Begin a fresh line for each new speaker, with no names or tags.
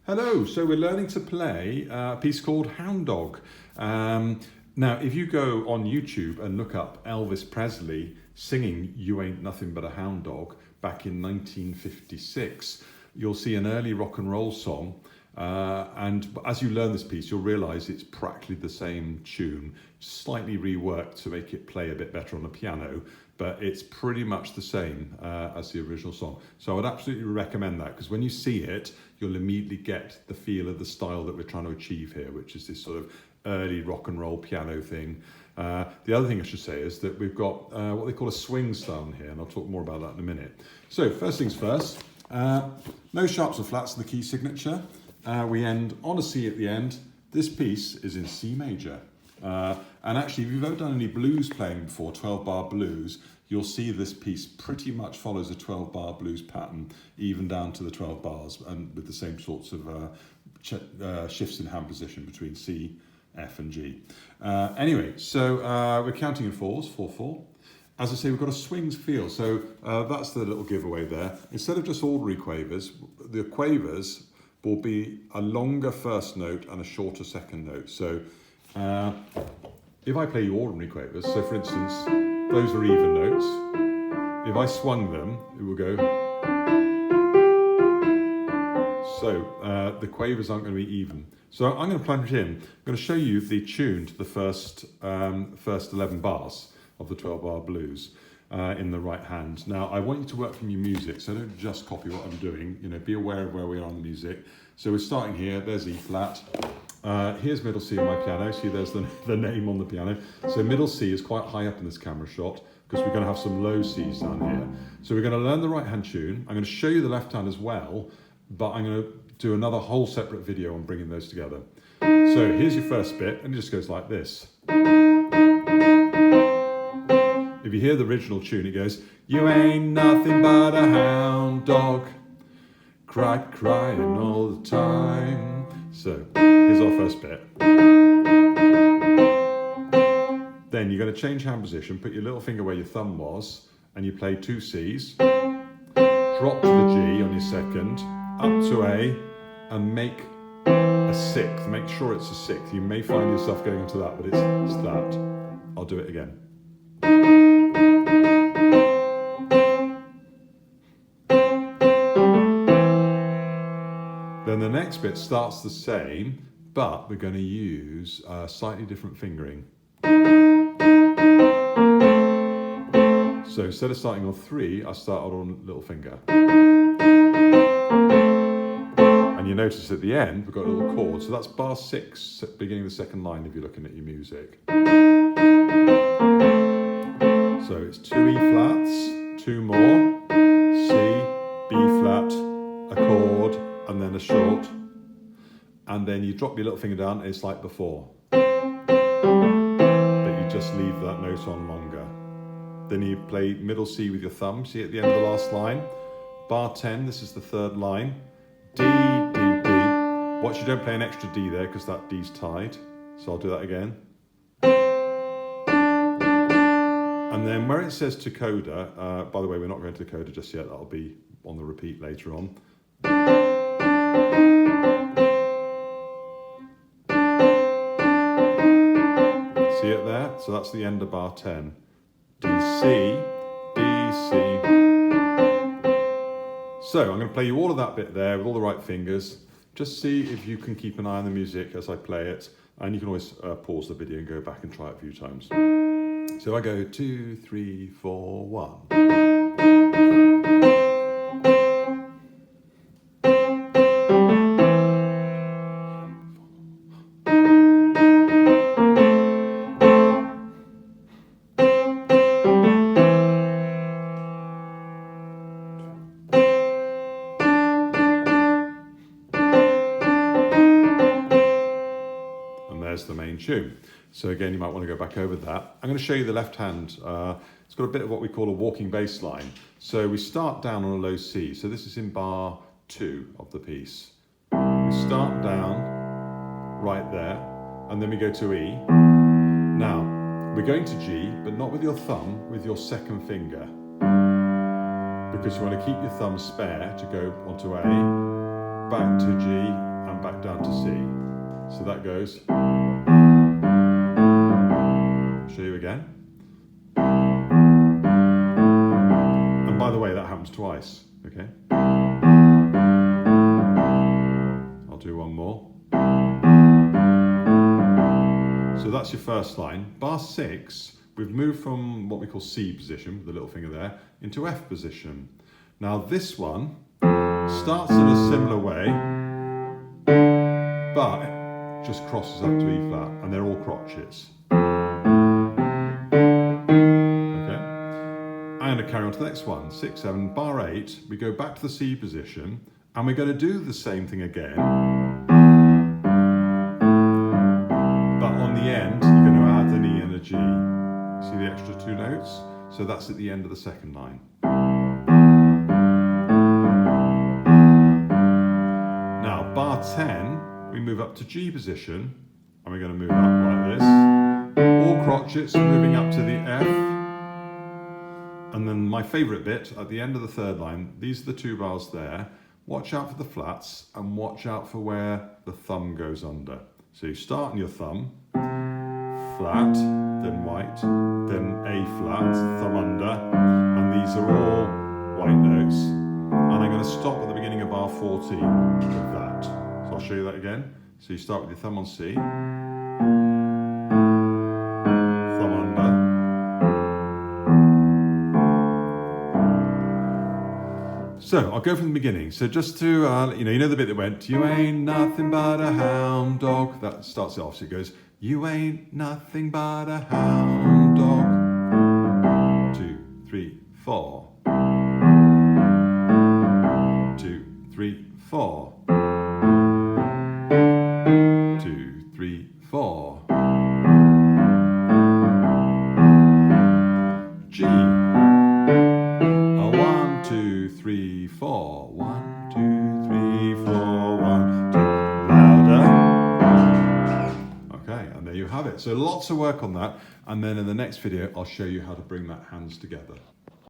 Hello, so we're learning to play a piece called Hound Dog. Now, if you go on YouTube and look up Elvis Presley singing You Ain't Nothing But a Hound Dog back in 1956, you'll see an early rock and roll song. And as you learn this piece, you'll realise it's practically the same tune, slightly reworked to make it play a bit better on the piano, but it's pretty much the same as the original song. So I would absolutely recommend that, because when you see it, you'll immediately get the feel of the style that we're trying to achieve here, which is this sort of early rock and roll piano thing. The other thing I should say is that we've got what they call a swing style here, and I'll talk more about that in a minute. So first things first, no sharps or flats in the key signature. We end on a C at the end. This piece is in C major. And actually, if you've ever done any blues playing before, 12-bar blues, you'll see this piece pretty much follows a 12-bar blues pattern, even down to the 12 bars, and with the same sorts of shifts in hand position between C, F and G. Anyway, so we're counting in fours, 4-4. As I say, we've got a swings feel, so that's the little giveaway there. Instead of just ordinary quavers, the quavers will be a longer first note and a shorter second note. So if I play you ordinary quavers, so for instance, those are even notes. If I swung them, it will go. So the quavers aren't going to be even. So I'm going to plunge in. I'm going to show you the tune to the first 11 bars of the 12-bar blues in the right hand. Now, I want you to work from your music, so don't just copy what I'm doing. You know, be aware of where we are on the music. So we're starting here. There's E flat. Here's middle C on my piano. See, there's the name on the piano. So middle C is quite high up in this camera shot because we're going to have some low Cs down here. So we're going to learn the right hand tune. I'm going to show you the left hand as well, but I'm going to do another whole separate video on bringing those together. So here's your first bit, and it just goes like this. If you hear the original tune, it goes, "You ain't nothing but a hound dog, crying all the time." So here's our first bit. Then you're going to change hand position, put your little finger where your thumb was, and you play 2 Cs, drop to the G on your second, up to A, and make a sixth. Make sure it's a sixth. You may find yourself going into that, but it's that. I'll do it again. Then the next bit starts the same, but we're going to use a slightly different fingering. So instead of starting on 3, I started on little finger. And you notice at the end, we've got a little chord. So that's bar 6, beginning of the second line if you're looking at your music. So it's 2 E flats, 2 more, C, B flat, a chord, and then a short, and then you drop your little finger down, it's like before, but you just leave that note on longer. Then you play middle C with your thumb, see at the end of the last line, bar 10, this is the third line, D, D, D. Watch you don't play an extra D there, because that D's tied, so I'll do that again. And then where it says to coda, by the way, we're not going to coda just yet, that'll be on the repeat later on. See it there? So that's the end of bar 10. D, C, B, C. So I'm going to play you all of that bit there with all the right fingers. Just see if you can keep an eye on the music as I play it. And you can always pause the video and go back and try it a few times. So I go 2, 3, 4, 1. There's the main tune. So again, you might want to go back over that. I'm going to show you the left hand. It's got a bit of what we call a walking bass line. So we start down on a low C. So this is in bar 2 of the piece. We start down right there, and then we go to E. Now, we're going to G, but not with your thumb, with your second finger. Because you want to keep your thumb spare to go onto A, back to G, back down to C. So that goes. I'll show you again. And by the way, that happens twice, okay? I'll do one more. So that's your first line. Bar 6, we've moved from what we call C position, with the little finger there, into F position. Now this one starts in a similar way, but it just crosses up to E flat, and they're all crotchets. Okay, I'm going to carry on to the next one. 6, 7, bar 8, we go back to the C position, and we're going to do the same thing again. But on the end, you're going to add an E and a G. See the extra 2 notes? So that's at the end of the second line. Bar 10, we move up to G position, and we're going to move up like this. All crotchets moving up to the F. And then my favourite bit, at the end of the third line, these are the 2 bars there. Watch out for the flats, and watch out for where the thumb goes under. So you start on your thumb, flat, then white, then A flat, thumb under, and these are all white notes. And I'm going to stop at the beginning of bar 14 with that. So I'll show you that again. So you start with your thumb on C, thumb under, so I'll go from the beginning. So just to, you know the bit that went, you ain't nothing but a hound dog. That starts it off, so it goes, you ain't nothing but a hound dog. 2, 3, 4. 2, 3, 4. 2, 3, 4. G. 1, 2, 3, 4. 1, 2, 3, 4. 1, 2. Louder. Okay, and there you have it. So lots of work on that. And then in the next video, I'll show you how to bring that hands together.